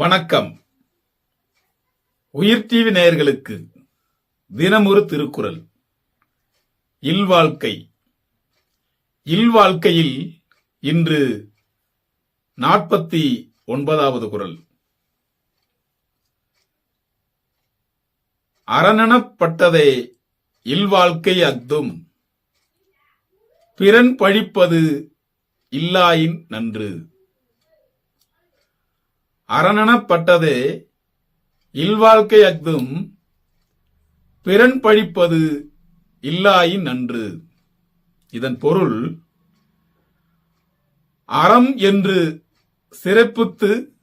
வணக்கம். உயிர் டிவி நேயர்களுக்கு தினமொரு திருக்குறள். இல்வாழ்க்கை. இல்வாழ்க்கையில் இன்று 49வது குறள். அரணெனப்பட்டதே இல்வாழ்க்கை அஃதும் பிறன் பழிப்பது இல்லாயின் நன்று. அரணெனப்பட்டதே இல்வாழ்க்கை அஃதும் பிறன் பழிப்பது இல்லாயின் நன்று. இதன் பொருள், அறம் என்று சிறப்பித்து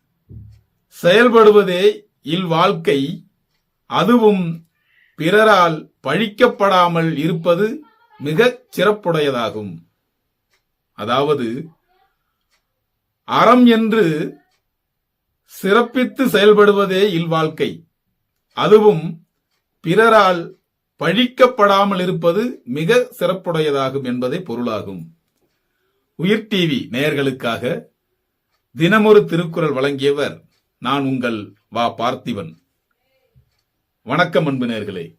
செயல்படுவதே இல்வாழ்க்கை, அதுவும் பிறரால் பழிக்கப்படாமல் இருப்பது மிகச் சிறப்புடையதாகும். அதாவது, அறம் என்று சிறப்பித்து செயல்படுவதே இல்வாழ்க்கை, அதுவும் பிறரால் பழிக்கப்படாமல் இருப்பது மிக சிறப்புடையதாகும் என்பதே பொருளாகும். உயிர் டிவி நேயர்களுக்காக தினமொரு திருக்குறள் வழங்கியவர் நான் உங்கள் வா பார்த்திபன். வணக்கம் அன்பு நேயர்களே.